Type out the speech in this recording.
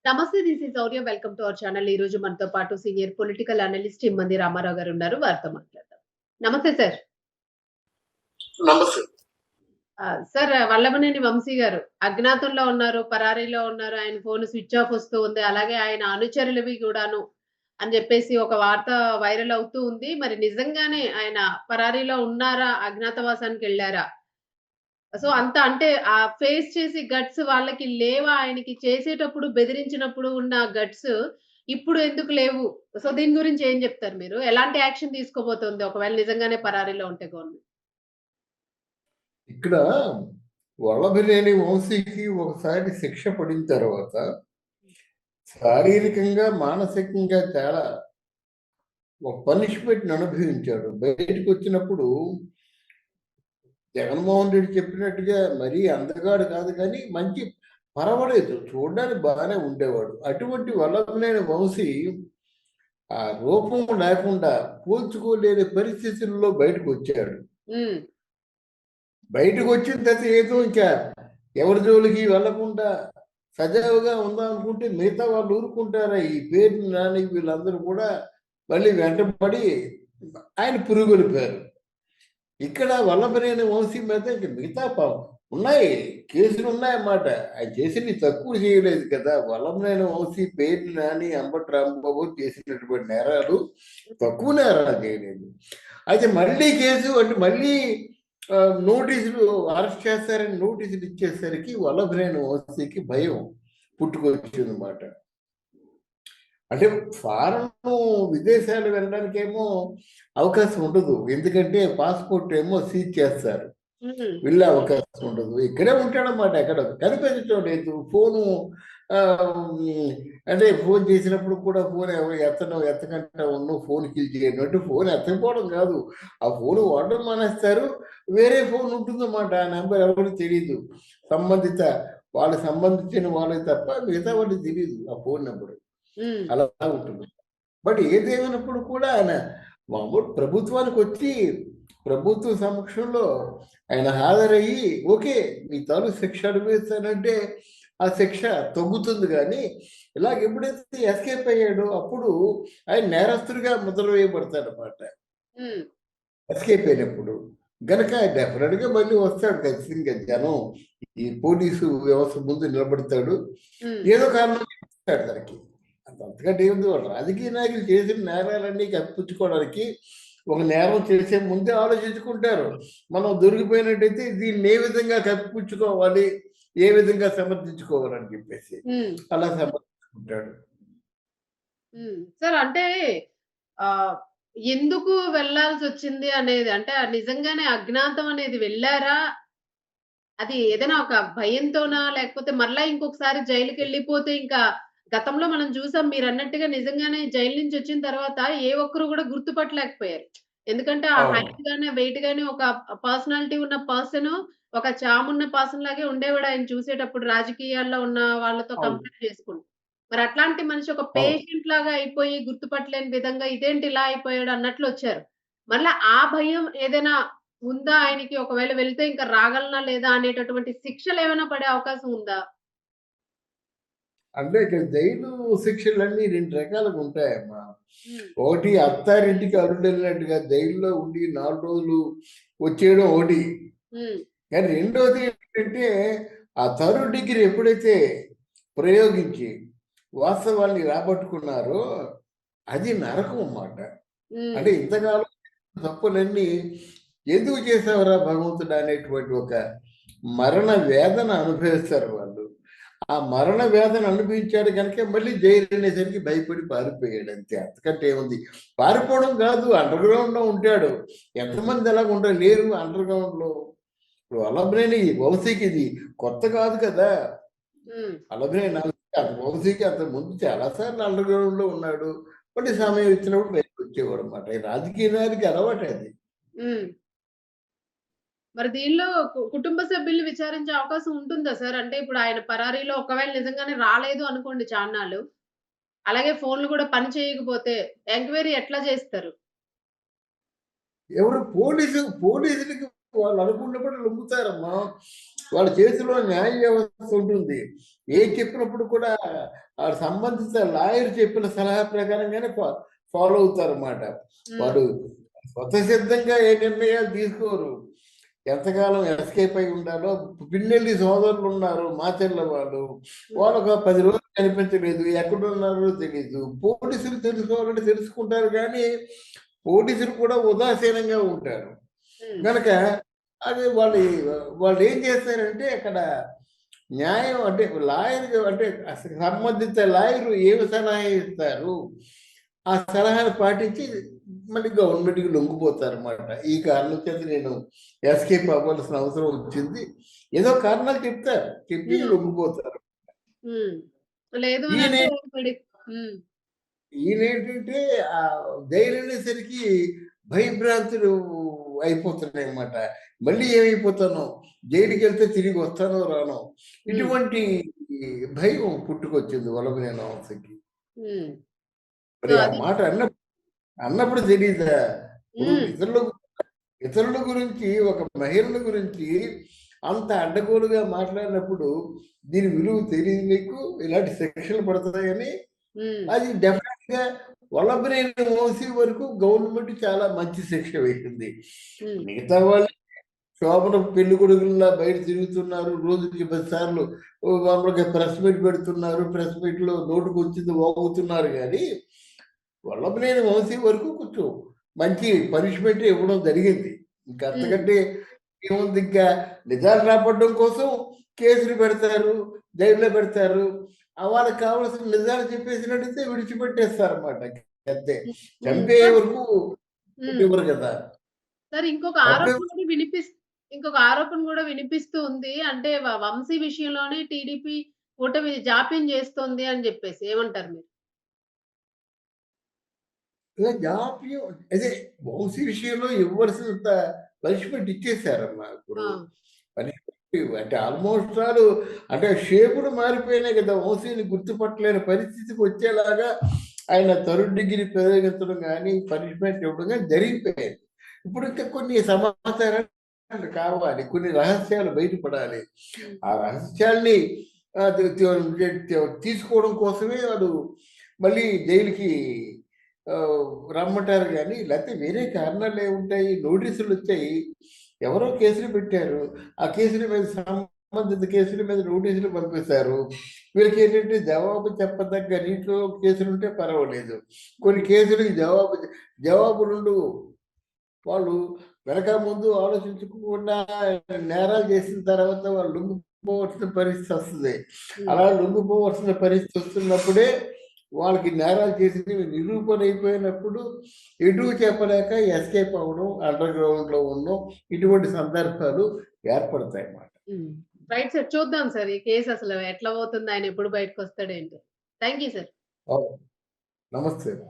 నమస్తే. This is Sourya. Welcome to our channel. ఈ రోజు మనతో పాటు senior political analyst Immandi Ramarao గారు ఉన్నారు. వారితో మాట్లాడదాం. నమస్తే సార్. నమస్తే. సార్, వల్లభనేని వంశీ గారు అజ్ఞాతంలో ఉన్నారు, పరారీలో ఉన్నారు. ఆయన ఫోన్ స్విచ్ ఆఫ్ వస్తూ ఉంది. అలాగే ఆయన అనుచరులవి కూడాను అని చెప్పేసి ఒక వార్త వైరల్ అవుతూ ఉంది. మరి నిజంగానే ఆయన పరారీలో ఉన్నారా? అజ్ఞాతవాసానికి వెళ్లారా? సో అంత అంటే ఆ ఫేస్ చేసి గట్స్ వాళ్ళకి లేవా? ఆయనకి చేసేటప్పుడు బెదిరించినప్పుడు ఉన్న గట్స్ ఇప్పుడు ఎందుకు లేవు? సో దీని గురించి ఏం చెప్తారు మీరు? ఎలాంటి యాక్షన్ తీసుకోబోతోంది ఒకవేళ నిజంగానే పరారీలో ఉంటే గవర్నమెంట్? ఇక్కడ వల్లభనేని వంశీకి ఒకసారి శిక్ష పడిన తర్వాత శారీరకంగా మానసికంగా చాలా ఒక పనిష్మెంట్ అనుభవించాడు. బయటకు వచ్చినప్పుడు జగన్మోహన్ రెడ్డి చెప్పినట్టుగా మరీ అందగాడు కాదు, కానీ మంచి పర్వాలేదు, చూడడానికి బాగానే ఉండేవాడు. అటువంటి వల్లభనేని వంశీ ఆ రూపం లేకుండా పోల్చుకోలేని పరిస్థితుల్లో బయటకు వచ్చాడు. బయటకు వచ్చిన తర్వాత ఏదో ఇంకా ఎవరి జోలికి వెళ్లకుండా సజావుగా ఉందాం అనుకుంటే మిగతా వాళ్ళు ఊరుకుంటారా? ఈ పేరు నాని వీళ్ళందరూ కూడా మళ్ళీ వెంటబడి ఆయన పురుగొలిపారు. ఇక్కడ వల్లభనేని వంశీ మీద ఇంక మిగతా ఉన్నాయి, కేసులు ఉన్నాయన్నమాట. ఆయన చేసింది తక్కువ చేయలేదు కదా. వల్లభనేని వంశీ, పేరు నాని, అంబటి రాంబాబు చేసినటువంటి నేరాలు తక్కువ నేరాలు చేయలేదు. అయితే మళ్ళీ కేసు అంటే మళ్ళీ నోటీసులు అరెస్ట్ చేస్తారని నోటీసులు ఇచ్చేసరికి వల్లభనేని వంశీకి భయం పుట్టుకొచ్చిందన్నమాట. అంటే ఫారెన్ విదేశాలు వెళ్ళడానికేమో అవకాశం ఉండదు, ఎందుకంటే పాస్పోర్ట్ ఏమో సీజ్ చేస్తారు, వెళ్ళే అవకాశం ఉండదు. ఇక్కడే ఉంటాడన్నమాట, ఎక్కడ కనిపించడం లేదు. ఫోను అంటే ఫోన్ చేసినప్పుడు కూడా ఫోన్ ఎత్తకంటే ఉన్న ఫోన్ కిల్ చేయడం అంటే ఫోన్ ఎత్తకపోవడం కాదు, ఆ ఫోన్ వాడడం మానేస్తారు, వేరే ఫోన్ ఉంటుందన్నమాట. ఆ నెంబర్ ఎవరికి తెలియదు, వాళ్ళకి సంబంధించిన వాళ్ళకి తప్ప మిగతా వాళ్ళకి తెలియదు ఆ ఫోన్ నెంబరు. అలా ఉంటుంది. బట్ ఏదేమైనప్పుడు కూడా ఆయన మామూలు ప్రభుత్వానికి వచ్చి ప్రభుత్వ సమక్షంలో ఆయన హాజరయ్యి ఓకే మీ తాలూకు శిక్ష అనుభవిస్తానంటే ఆ శిక్ష తగ్గుతుంది. కానీ ఇలాగ ఎప్పుడైతే ఎస్కేప్ అయ్యాడో అప్పుడు ఆయన నేరస్తుడిగా ముద్ర వేయబడతాడు అన్నమాట. ఎస్కేప్ అయినప్పుడు గనక డెఫినెట్ గా మళ్ళీ వస్తాడు ఖచ్చితంగా. జనం ఈ పోలీసు వ్యవస్థ ముందు నిలబడతాడు, ఏదో కారణం వస్తాడు దానికి. అంతకంటే ఏముంది, వాళ్ళు రాజకీయ నాయకులు చేసిన నేరాలన్నీ కప్పించుకోవడానికి ఒక నేరం చేసే ముందే ఆలోచించుకుంటారు. మనం దొరికిపోయినట్టయితే దీన్ని ఏ విధంగా కప్పించుకోవాలి, ఏ విధంగా సమర్థించుకోవాలని చెప్పేసి అలా సమర్థించుకుంటాడు. సార్, అంటే ఎందుకు వెళ్లాల్సి వచ్చింది అనేది, అంటే నిజంగానే అజ్ఞాతం అనేది వెళ్ళారా? అది ఏదైనా ఒక భయంతోనా, లేకపోతే మరలా ఇంకొకసారి జైలుకి వెళ్ళిపోతే ఇంకా గతంలో మనం చూసాం మీరు అన్నట్టుగా నిజంగానే జైలు నుంచి వచ్చిన తర్వాత ఏ ఒక్కరు కూడా గుర్తుపట్టలేకపోయారు. ఎందుకంటే ఆ హైట్ గానే వెయిట్ గానే ఒక పర్సనాలిటీ ఉన్న పర్సన్, ఒక చామున్న పర్సన్ లాగే ఉండేవాడు ఆయన చూసేటప్పుడు, రాజకీయాల్లో ఉన్న వాళ్ళతో కంపేర్ చేసుకుంటూ. మరి అట్లాంటి మనిషి ఒక పేషెంట్ లాగా అయిపోయి గుర్తుపట్టలేని విధంగా ఇదేంటి ఇలా అయిపోయాడు అన్నట్లు వచ్చారు. మళ్ళా ఆ భయం ఏదైనా ఉందా ఆయనకి? ఒకవేళ వెళ్తే ఇంకా రాగలనా లేదా అనేటటువంటి శిక్షలు ఏమైనా పడే అవకాశం ఉందా? అంటే ఇక్కడ జైలు శిక్షలన్నీ 2 రకాలుగా ఉంటాయమ్మా. ఒకటి అత్తారింటికి అల్లుడు వెళ్ళినట్టుగా జైల్లో ఉండి 4 రోజులు వచ్చేయడం ఒకటి. కానీ రెండోది ఏంటంటే ఆ థర్డ్ డిగ్రీ ఎప్పుడైతే ప్రయోగించి వాస్తవాన్ని రాబట్టుకున్నారో అది నరకం అన్నమాట. అంటే ఇంతకాలం తప్పులన్నీ ఎందుకు చేసావురా భగవంతుడు అనేటువంటి ఒక మరణ వేదన అనుభవిస్తారు వాళ్ళు. ఆ మరణ వేదన అనుభవించాడు కనుక మళ్ళీ జైలు అనేసరికి భయపడి పారిపోయాడు, అంతే. అంతకంటే ఏముంది, పారిపోవడం కాదు, అండర్ గ్రౌండ్ లో ఉంటాడు. ఎంతమంది ఎలాగ ఉంటారు లేరు అండర్ గ్రౌండ్ లో. ఇప్పుడు వల్లభనేని వంశీకి ఇది కొత్త కాదు కదా. వల్లభనేని వంశీకి అంత ముందు చాలా సార్లు అండర్ గ్రౌండ్ లో ఉన్నాడు, కొన్ని సమయం ఇచ్చినప్పుడు బయటకు వచ్చేవాడు అనమాట. రాజకీయ నాయకుడికి అలవాటు అది. మరి దీనిలో కుటుంబ సభ్యుల్ని విచారించే అవకాశం ఉంటుందా సార్? అంటే ఇప్పుడు ఆయన పరారీలో ఒకవేళ నిజంగానే రాలేదు అనుకోండి చాన్నాళ్ళు, అలాగే ఫోన్లు కూడా పని చేయకపోతే ఎంక్వైరీ ఎట్లా చేస్తారు? ఎవరు పోలీసులకి వాళ్ళు అనుకున్నప్పుడు లొంగుతారమ్మా. వాళ్ళ చేతిలో న్యాయ వ్యవస్థ ఉంటుంది. ఏం చెప్పినప్పుడు కూడా ఆ సంబంధిత లాయర్ చెప్పిన సలహా ప్రకారంగానే ఫాలో అవుతారన్నమాట. వాడు స్వతసిద్ధంగా ఏ నిర్ణయాలు తీసుకోరు. ఎంతకాలం ఎస్కేప్ అయి ఉండాలో. పిన్నెల్లి సోదరులు ఉన్నారు, మాచెర్ల వాళ్ళు. వాళ్ళు ఒక 10 రోజులు కనిపించలేదు, ఎక్కడున్నారో తెలియదు. పోలీసులు తెలుసుకోవాలంటే తెలుసుకుంటారు, కానీ పోలీసులు కూడా ఉదాసీనంగా ఉంటారు. కనుక అది వాళ్ళు ఏం చేస్తారంటే అక్కడ న్యాయం అంటే లాయర్ అంటే సంబంధిత లాయర్ ఏమి సలహా ఇస్తారు ఆ సలహాను పాటించి మళ్ళీ గవర్నమెంట్కి లొంగిపోతారు అనమాట. ఈ కారణం చేత నేను ఎస్కేప్ అవ్వాల్సిన అవసరం వచ్చింది. ఏదో కారణాలు చెప్తారు, చెప్పి లొంగిపోతారు. లేదు ఈయన అంటే ఈయనేంటంటే ఆ ధైర్యం అనేసరికి భయభ్రాంతులు అయిపోతున్నాయి అన్నమాట. మళ్ళీ ఏమైపోతానో, జైలుకి వెళ్తే తిరిగి వస్తానో రానో, ఇటువంటి భయం పుట్టుకొచ్చింది వల్లభనేని వంశకి. మరి ఆ మాట అన్నప్పుడు తెలియదా? ఇతరుల గురించి, ఒక మహిళల గురించి అంత అడ్డగోలుగా మాట్లాడినప్పుడు దీని విలువ తెలియదు మీకు, ఇలాంటి శిక్షలు పడతాయని. అది డెఫినెట్ గా వల్లభనేని వంశీ వరకు గవర్నమెంట్ చాలా మంచి శిక్ష వేసింది. మిగతా వాళ్ళు శోభన పెళ్లి కొడుకుల్లా బయట తిరుగుతున్నారు, రోజుకి 10 సార్లు మామూలుగా ప్రెస్ మీట్ పెడుతున్నారు, ప్రెస్ మీట్ లో నోటుకు వచ్చింది వాగుతున్నారు. కానీ వల్లభనేని వంశీ వరకు కొంచెం మంచి పనిష్మెంట్ ఇవ్వడం జరిగింది. ఇంకా అంతకంటే ఏముంది? ఇంకా నిజాలు రాపడడం కోసం కేసులు పెడతారు, జైల్లో పెడతారు. వాళ్ళకి కావాల్సిన నిజాలు చెప్పేసినట్టయితే విడిచిపెట్టేస్తారు అన్నమాట. అంతే, చంపే వరకు ఇవ్వరు కదా. సార్ ఇంకొక ఆరోపణ కూడా వినిపిస్తూ ఉంది. అంటే వంశీ విషయంలోనే టీడీపీ కూటమి జాప్యం చేస్తోంది అని చెప్పేసి ఏమంటారు మీరు? జాప్యం అదే వంశీ విషయంలో ఇవ్వాల్సినంత పనిష్మెంట్ ఇచ్చేసారమ్మా. ఇప్పుడు పనిష్మెంట్ అంటే ఆల్మోస్ట్ ఆల్ అంటే షేపులు మారిపోయినాయి కదా. వంశీని గుర్తుపట్టలేని పరిస్థితికి వచ్చేలాగా ఆయన థర్డ్ డిగ్రీ ప్రయోగించడం కానీ, పనిష్మెంట్ ఇవ్వడం కానీ జరిగిపోయాయి. ఇప్పుడు ఇంకా కొన్ని సమాచారాలు కావాలి, కొన్ని రహస్యాలు బయటపడాలి. ఆ రహస్యాల్ని తీసుకోవడం కోసమే వాడు మళ్ళీ జైలుకి రమ్మంటారు. కానీ లేకపోతే వేరే కారణాలు ఏముంటాయి? నోటీసులు వచ్చాయి, ఎవరో కేసులు పెట్టారు, ఆ కేసుల మీద సంబంధిత కేసుల మీద నోటీసులు పంపిస్తారు. వీళ్ళకి ఏంటంటే జవాబు చెప్పదగ్గ నీటిలో కేసులు ఉంటే పర్వాలేదు, కొన్ని కేసులకి జవాబులు వాళ్ళు వెనక ముందు ఆలోచించకుండా నేరాలు చేసిన తర్వాత వాళ్ళు లొంగిపోవలసిన పరిస్థితి వస్తుంది. అలా లొంగిపోవలసిన పరిస్థితి వస్తున్నప్పుడే వాళ్ళకి నేరాలు చేసినవి నిరూపణ అయిపోయినప్పుడు ఎటు చెప్పలేక ఎస్కేప్ అవ్వడం, అండర్ గ్రౌండ్ లో ఉండడం, ఇటువంటి సందర్భాలు ఏర్పడతాయి అన్నమాట. రైట్ సార్, చూద్దాం సార్ ఈ కేసు అసలు ఎట్లా పోతుంది, ఆయన ఎప్పుడు బయటకు వస్తాడేంటి. Thank you sir. నమస్తే.